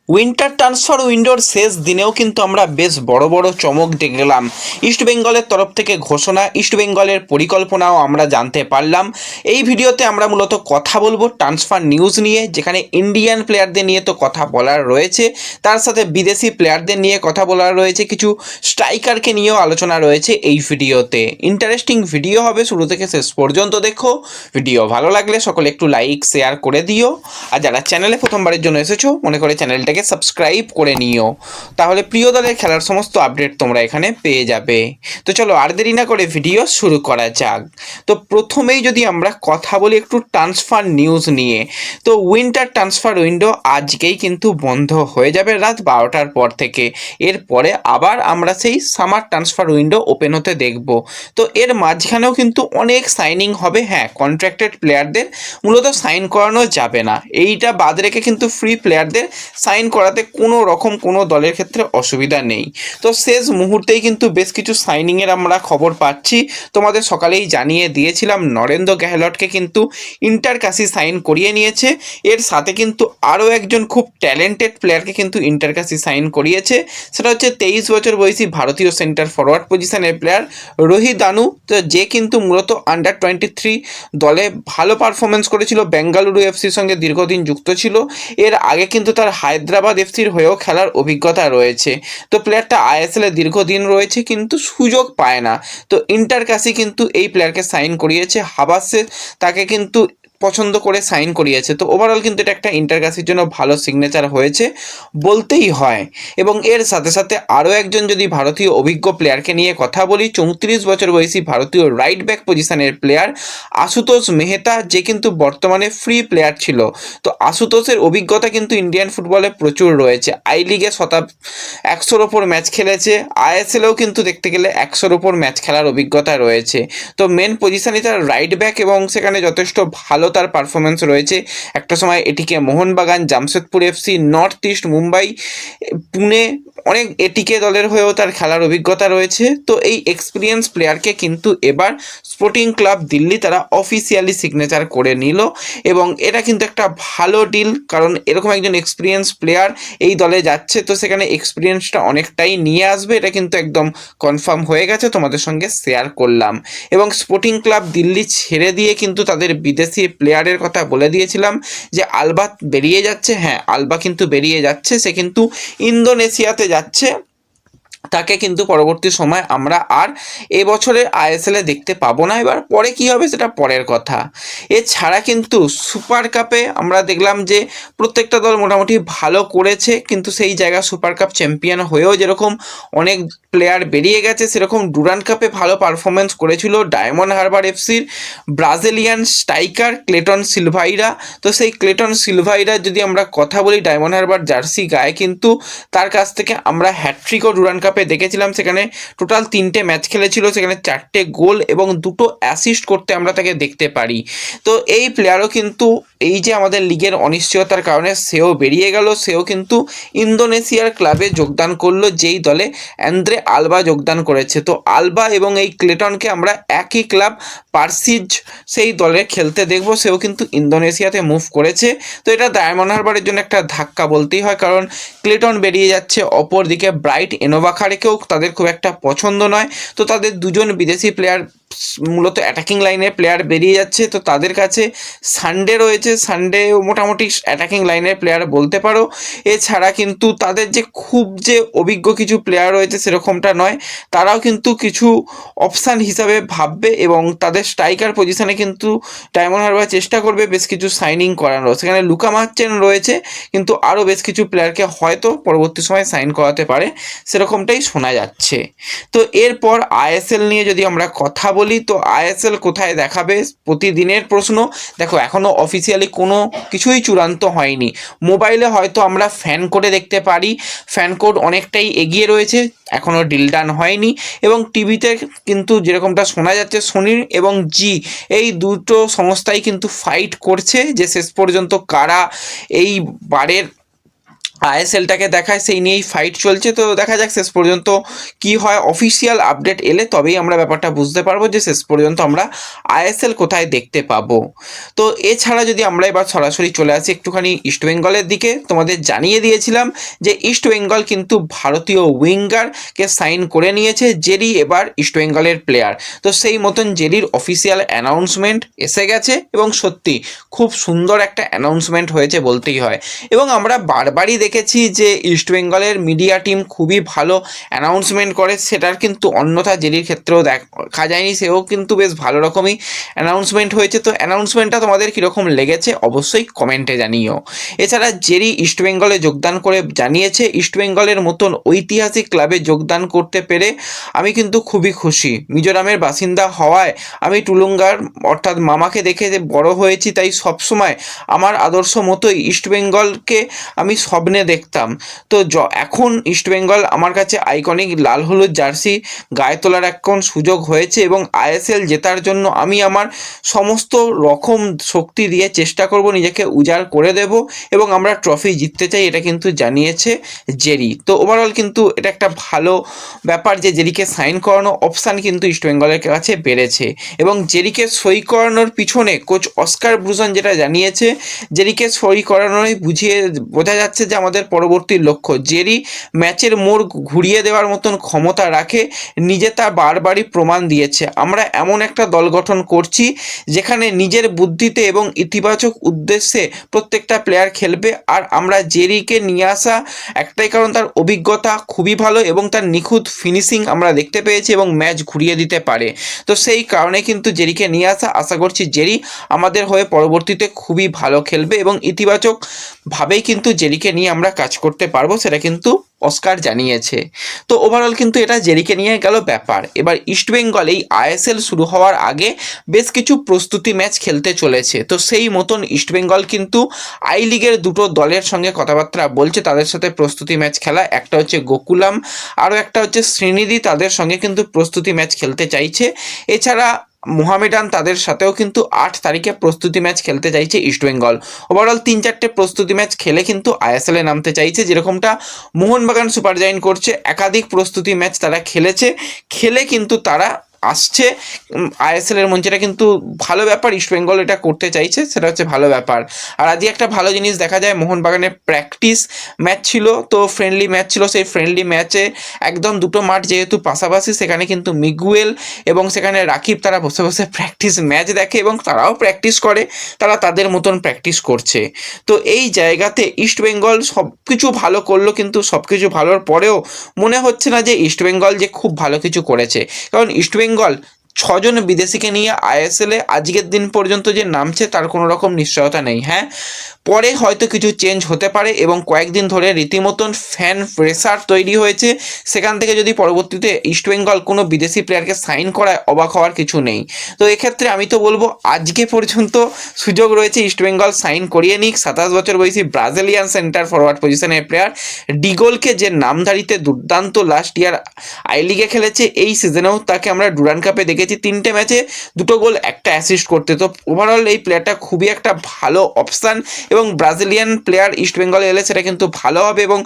Winter transfer উইন্ডোর শেষ দিনেও কিন্তু আমরা বেশ বড় বড় চমক দেখলাম। ইস্টবেঙ্গলের তরফ থেকে ঘোষণা, ইস্টবেঙ্গলের পরিকল্পনাও আমরা জানতে পারলাম। এই ভিডিওতে আমরা মূলত কথা বলবো ট্রান্সফার নিউজ নিয়ে, যেখানে ইন্ডিয়ান প্লেয়ারদের নিয়ে তো কথা বলার রয়েছে, তার সাথে বিদেশি প্লেয়ারদের নিয়ে কথা বলার রয়েছে, কিছু স্ট্রাইকারকে নিয়েও আলোচনা রয়েছে এই ভিডিওতে। ইন্টারেস্টিং ভিডিও হবে, শুরু থেকে শেষ পর্যন্ত দেখো। ভিডিও ভালো লাগলে সকলে একটু লাইক শেয়ার করে দিও, আর যারা চ্যানেলে প্রথমবারের জন্য এসেছো মনে করে চ্যানেলটাকে সাবস্ক্রাইব করে নিও, তাহলে প্রিয় দলের খেলার সমস্ত আপডেট তোমরা এখানে পেয়ে যাবে। তো চলো আর দেরি না করে ভিডিও শুরু করা যাক। তো প্রথমেই যদি আমরা কথা বলি একটু ট্রান্সফার নিউজ নিয়ে, তো উইন্টার ট্রান্সফার উইন্ডো আজকেই কিন্তু বন্ধ হয়ে যাবে রাত 12টার পর থেকে। এরপরে আবার আমরা সেই সামার ট্রান্সফার উইন্ডো ওপেন হতে দেখব। তো এর মাঝখানেও কিন্তু অনেক সাইনিং হবে। হ্যাঁ, কন্ট্রাক্টেড প্লেয়ারদের মূলত সাইন করানো যাবে না, এইটা বাদ রেখে কিন্তু ফ্রি প্লেয়ারদের সাইন করাতে কোনো রকম কোনো দলের ক্ষেত্রে অসুবিধা নেই। তো শেষ মুহূর্তেই কিন্তু বেশ কিছু সাইনিংয়ের আমরা খবর পাচ্ছি। তোমাদের সকালেই জানিয়ে দিয়েছিলাম নরেন্দ্র গেহলটকে কিন্তু ইন্টার কাশি সাইন করিয়ে নিয়েছে। এর সাথে কিন্তু আরও একজন খুব ট্যালেন্টেড প্লেয়ারকে কিন্তু ইন্টার কাশি সাইন করিয়েছে, সেটা হচ্ছে 23 বছর বয়সী ভারতীয় সেন্টার ফরওয়ার্ড পজিশনের প্লেয়ার রোহিত দানু। তো যে কিন্তু মূলত আন্ডার 23 দলে ভালো পারফরমেন্স করেছিল, বেঙ্গালুরু এফসির সঙ্গে দীর্ঘদিন যুক্ত ছিল। এর আগে কিন্তু তার হায়দ্রাবাদ এফসির হয়েও খেলার অভিজ্ঞতা রয়েছে। তো প্লেয়ারটা আইএসএলে দীর্ঘদিন রয়েছে কিন্তু সুযোগ পায় না। তো ইন্টার কাশি কিন্তু এই প্লেয়ারকে সাইন করিয়েছে, হাবাসে তাকে কিন্তু পছন্দ করে সাইন করিয়েছে। তো ওভারঅল কিন্তু এটা একটা ইন্টার কাশির জন্য ভালো সিগনেচার হয়েছে বলতেই হয়। এবং এর সাথে সাথে আরও একজন যদি ভারতীয় অভিজ্ঞ প্লেয়ারকে নিয়ে কথা বলি, 34 বছর বয়সী ভারতীয় রাইট ব্যাক পজিশনের প্লেয়ার আশুতোষ মেহতা, যে কিন্তু বর্তমানে ফ্রি প্লেয়ার ছিল। তো আশুতোষের অভিজ্ঞতা কিন্তু ইন্ডিয়ান ফুটবলে প্রচুর রয়েছে। আই লিগে 100-র ওপর ম্যাচ খেলেছে, আইএসএলেও কিন্তু দেখতে গেলে 100-র ওপর ম্যাচ খেলার অভিজ্ঞতা রয়েছে। তো মেন পজিশনে তার রাইট ব্যাক এবং সেখানে যথেষ্ট ভালো তার পারফরমেন্স রয়েছে। একটা সময় এটিকে Mohun Bagan, Jamshedpur FC, north east, Mumbai, Pune, অনেক এটিকে দলের হয়েও তার খেলার অভিজ্ঞতা রয়েছে। তো এই এক্সপিরিয়েন্স প্লেয়ারকে কিন্তু এবার স্পোর্টিং ক্লাব দিল্লি তারা অফিসিয়ালি সিগনেচার করে নিল, এবং এটা কিন্তু একটা ভালো ডিল, কারণ এরকম একজন এক্সপিরিয়েন্স প্লেয়ার এই দলে যাচ্ছে, তো সেখানে এক্সপিরিয়েন্সটা অনেকটাই নিয়ে আসবে, এটা কিন্তু একদম কনফার্ম হয়ে গেছে, তোমাদের সঙ্গে শেয়ার করলাম। এবং স্পোর্টিং ক্লাব দিল্লি ছেড়ে দিয়ে কিন্তু তাদের বিদেশি প্লেয়ারের কথা বলে দিয়েছিলাম যে আলবা বেরিয়ে যাচ্ছে। হ্যাঁ, আলবা কিন্তু বেরিয়ে যাচ্ছে, সে কিন্তু ইন্দোনেশিয়াতে যাচ্ছে। তাকে কিন্তু পরবর্তী সময় আমরা আর এবছরের আইএসএলে দেখতে পাবো না। এবার পরে কি হবে সেটা পরের কথা। এছাড়া কিন্তু সুপার কাপে আমরা দেখলাম যে প্রত্যেকটা দল মোটামুটি ভালো করেছে, কিন্তু সেই জায়গা সুপার কাপ চ্যাম্পিয়ন হয়েও যেরকম অনেক প্লেয়ার বেরিয়ে গেছে, সেরকম ডুরান্ড কাপে ভালো পারফরমেন্স করেছিল ডায়মন্ড হারবার এফসির ব্রাজিলিয়ান স্ট্রাইকার ক্লেটন সিলভাইরা। তো সেই ক্লেটন সিলভাইরার যদি আমরা কথা বলি, ডায়মন্ড হারবার জার্সি গায়ে কিন্তু তার কাছ থেকে আমরা হ্যাট্রিকও ডুরান্ড কাপে দেখেছিলাম। সেখানে টোটাল 3টে ম্যাচ খেলেছিল, সেখানে 4টে গোল এবং 2টো অ্যাসিস্ট করতে আমরা তাকে দেখতে পারি। তো এই প্লেয়ারও কিন্তু এই যে আমাদের লিগের অনিশ্চয়তার কারণে সেও বেরিয়ে গেল, সেও কিন্তু ইন্দোনেশিয়ার ক্লাবে যোগদান করলো, যেই দলে অ্যান্দ্রে আলবা যোগদান করেছে। তো আলবা এবং এই ক্লেটনকে আমরা একই ক্লাব পার্সিজ সেই দলে খেলতে দেখব, সেও কিন্তু ইন্দোনেশিয়াতে মুভ করেছে। তো এটা ডায়মন্ড হারবারের জন্য একটা ধাক্কা বলতেই হয়, কারণ ক্লেটন বেরিয়ে যাচ্ছে, অপরদিকে ব্রাইট এনোভাখারেকেও তাদের খুব একটা পছন্দ নয়। তো তাদের দুজন বিদেশি প্লেয়ার মূলত অ্যাটাকিং লাইনের প্লেয়ার বেরিয়ে যাচ্ছে। তো তাদের কাছে সানডে রয়েছে, সানডে মোটামুটি অ্যাটাকিং লাইনের প্লেয়ার বলতে পারো। এছাড়া কিন্তু তাদের যে খুব যে অভিজ্ঞ কিছু প্লেয়ার রয়েছে সেরকমটা নয়, তারাও কিন্তু কিছু অপশান হিসাবে ভাববে, এবং তাদের স্ট্রাইকার পজিশনে কিন্তু ডায়মন্ড হারবার চেষ্টা করবে বেশ কিছু সাইনিং করানো। সেখানে লুকা মার্চেন রয়েছে, কিন্তু আরও বেশ কিছু প্লেয়ারকে হয়তো পরবর্তী সময় সাইন করাতে পারে, সেরকমটাই শোনা যাচ্ছে। তো এরপর আইএসএল নিয়ে যদি আমরা কথা বলি, তো আইএসএল কোথায় দেখাবে প্রতিদিনের প্রশ্ন। দেখো, এখনও অফিসিয়ালি কোনো কিছুই চূড়ান্ত হয়নি। মোবাইলে হয়তো আমরা ফ্যান কোডে দেখতে পারি, ফ্যান কোড অনেকটাই এগিয়ে রয়েছে, এখনও ডিল ডান হয়নি। এবং টিভিতে কিন্তু যেরকমটা শোনা যাচ্ছে, সোনি এবং জি এই দুটো সংস্থাই কিন্তু ফাইট করছে যে শেষ পর্যন্ত কারা এই বারের আইএসএলটাকে দেখায়, সেই নিয়েই ফাইট চলছে। তো দেখা যাক শেষ পর্যন্ত কি হয়। অফিসিয়াল আপডেট এলে তবেই আমরা ব্যাপারটা বুঝতে পারবো যে শেষ পর্যন্ত আমরা আইএসএল কোথায় দেখতে পাবো। তো এছাড়া যদি আমরা এবার সরাসরি চলে আসি একটুখানি ইস্টবেঙ্গলের দিকে, তোমাদের জানিয়ে দিয়েছিলাম যে ইস্টবেঙ্গল কিন্তু ভারতীয় উইঙ্গারকে সাইন করে নিয়েছে। জেরি এবার ইস্টবেঙ্গলের প্লেয়ার। তো সেই মতন জেরির অফিসিয়াল অ্যানাউন্সমেন্ট এসে গেছে এবং সত্যি খুব সুন্দর একটা অ্যানাউন্সমেন্ট হয়েছে বলতেই হয়। এবং আমরা বারবারই দেখেছি যে ইস্টবেঙ্গলের মিডিয়া টিম খুবই ভালো অ্যানাউন্সমেন্ট করে, সেটার কিন্তু অন্যথা জেরির ক্ষেত্রেও দেখা যায়নি, সেও কিন্তু বেশ ভালো রকমই অ্যানাউন্সমেন্ট হয়েছে। তো অ্যানাউন্সমেন্টটা তোমাদের কীরকম লেগেছে অবশ্যই কমেন্টে জানিও। এছাড়া জেরি ইস্টবেঙ্গলে যোগদান করে জানিয়েছে ইস্টবেঙ্গলের মতন ঐতিহাসিক ক্লাবে যোগদান করতে পেরে আমি কিন্তু খুবই খুশি। মিজোরামের বাসিন্দা হওয়ায় আমি টুলুঙ্গার অর্থাৎ মামাকে দেখে যে বড় হয়েছি, তাই সবসময় আমার আদর্শ মতোই ইস্টবেঙ্গলকে আমি স্বপ্নে দেখতাম। তো এখন ইস্টবেঙ্গল আমার কাছে আইকনিক লাল হলুদ জার্সি গায়ে তোলার এখন সুযোগ হয়েছে এবং আইএসএল জেতার জন্য আমি আমার সমস্ত রকম শক্তি দিয়ে চেষ্টা করব, নিজেকে উজাড় করে দেব এবং আমরা ট্রফি জিততে চাই, এটা কিন্তু জানিয়েছে জেরি। তো ওভারঅল কিন্তু এটা একটা ভালো ব্যাপার যে জেরিকে সাইন করানো অপশান কিন্তু ইস্টবেঙ্গলের কাছে বেড়েছে। এবং জেরিকে সই করানোর পিছনে কোচ অস্কার ব্রুজন যেটা জানিয়েছে, জেরিকে সই করানোই বোঝা যাচ্ছে যে আমাদের পরবর্তী লক্ষ্য। জেরি ম্যাচের মোড় ঘুরিয়ে দেওয়ার মতন ক্ষমতা রাখে, নিজে তা বারবারই প্রমাণ দিয়েছে। আমরা এমন একটা দল গঠন করছি যেখানে নিজের বুদ্ধিতে এবং ইতিবাচক উদ্দেশ্যে প্রত্যেকটা প্লেয়ার খেলবে। আর আমরা জেরিকে নিয়ে আসা একটাই কারণ, তার অভিজ্ঞতা খুবই ভালো এবং তার নিখুঁত ফিনিশিং আমরা দেখতে পেয়েছি এবং ম্যাচ ঘুরিয়ে দিতে পারে। তো সেই কারণে কিন্তু জেরিকে নিয়ে আসা। আশা করছি জেরি আমাদের হয়ে পরবর্তীতে খুবই ভালো খেলবে এবং ইতিবাচকভাবেই কিন্তু জেরিকে নিয়ে আমরা কাজ করতে পারবো, সেটা কিন্তু অস্কার জানিয়েছে। তো ওভারঅল কিন্তু এটা জেরিকে নিয়ে গেল ব্যাপার। এবার ইস্টবেঙ্গল এই আইএসএল শুরু হওয়ার আগে বেশ কিছু প্রস্তুতি ম্যাচ খেলতে চলেছে। তো সেই মতন ইস্টবেঙ্গল কিন্তু আই লিগের দুটো দলের সঙ্গে কথাবার্তা বলছে তাদের সাথে প্রস্তুতি ম্যাচ খেলা। একটা হচ্ছে গোকুলাম, আরও একটা হচ্ছে শ্রীনিধি, তাদের সঙ্গে কিন্তু প্রস্তুতি ম্যাচ খেলতে চাইছে। এছাড়া মোহামেডান, তাদের সাথেও কিন্তু 8 তারিখে প্রস্তুতি ম্যাচ খেলতে চাইছে ইস্টবেঙ্গল। ওভারঅল 3-4টে প্রস্তুতি ম্যাচ খেলে কিন্তু আইএসএলে নামতে চাইছে, যেরকমটা মোহনবাগান সুপার জায়ান্ট করছে। একাধিক প্রস্তুতি ম্যাচ তারা খেলে কিন্তু তারা আসছে আইএসএলের মঞ্চে। এটা কিন্তু ভালো ব্যাপার, ইস্টবেঙ্গল এটা করতে চাইছে, সেটা হচ্ছে ভালো ব্যাপার। আর আজকে একটা ভালো জিনিস দেখা যায়, মোহনবাগানের প্র্যাকটিস ম্যাচ ছিল, তো ফ্রেন্ডলি ম্যাচ ছিল। সেই ফ্রেন্ডলি ম্যাচে একদম দুটো মাঠ যেহেতু পাশাপাশি, সেখানে কিন্তু মিগুয়েল এবং সেখানে রাকিব তারা বসে বসে প্র্যাকটিস ম্যাচ দেখে এবং তারাও প্র্যাকটিস করে, তারা তাদের মতন প্র্যাকটিস করছে। তো এই জায়গাতে ইস্টবেঙ্গল সব কিছু ভালো করলো, কিন্তু সব কিছু ভালোর পরেও মনে হচ্ছে না যে ইস্টবেঙ্গল যে খুব ভালো কিছু করেছে। কারণ ইস্টবেঙ্গল 6জন বিদেশিকে নিয়ে আইএসএলে আজকের দিন পর্যন্ত যে নামছে তার কোনো রকম নিশ্চয়তা নেই। হ্যাঁ, পরে হয়তো কিছু চেঞ্জ হতে পারে এবং কয়েকদিন ধরে রীতিমতন ফ্যান প্রেসার তৈরি হয়েছে। সেখান থেকে যদি পরবর্তীতে ইস্টবেঙ্গল কোনো বিদেশি প্লেয়ারকে সাইন করায় অবাক হওয়ার কিছু নেই। তো এক্ষেত্রে আমি তো বলবো আজকে পর্যন্ত সুযোগ রয়েছে ইস্টবেঙ্গল সাইন করিয়ে নিক 27 বছর বয়সী ব্রাজিলিয়ান সেন্টার ফরওয়ার্ড পজিশনের প্লেয়ার ডিগোলকে, যে নামধারীতে দুর্দান্ত লাস্ট ইয়ার আই লিগে খেলেছে। এই সিজনেও তাকে আমরা ডুরান্ড কাপে দেখেছি 3টে ম্যাচে 2টো গোল 1টা অ্যাসিস্ট করতে। তো ওভারঅল এই প্লেয়ারটা খুবই একটা ভালো অপশান এবং ব্রাজিলিয়ান প্লেয়ার ইস্টবেঙ্গলে এলে সেটা কিন্তু ভালো হবে। এবং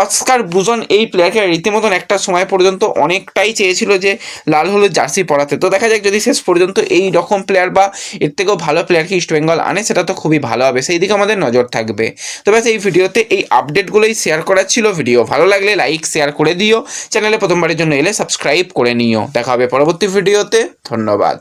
অস্কার ব্রুজন এই প্লেয়ারকে রীতিমতন একটা সময় পর্যন্ত অনেকটাই চেয়েছিল যে লাল হলুদ জার্সি পরাতে। তো দেখা যাক যদি শেষ পর্যন্ত এই রকম প্লেয়ার বা এর থেকেও ভালো প্লেয়ারকে ইস্টবেঙ্গল আনে, সেটা তো খুবই ভালো হবে, সেই দিকে আমাদের নজর থাকবে। তো ব্যাস এই ভিডিওতে এই আপডেটগুলোই শেয়ার করার ছিল। ভিডিও ভালো লাগলে লাইক শেয়ার করে দিও, চ্যানেলে প্রথমবারের জন্য এলে সাবস্ক্রাইব করে নিও। দেখা হবে পরবর্তী ভিডিওতে। ধন্যবাদ।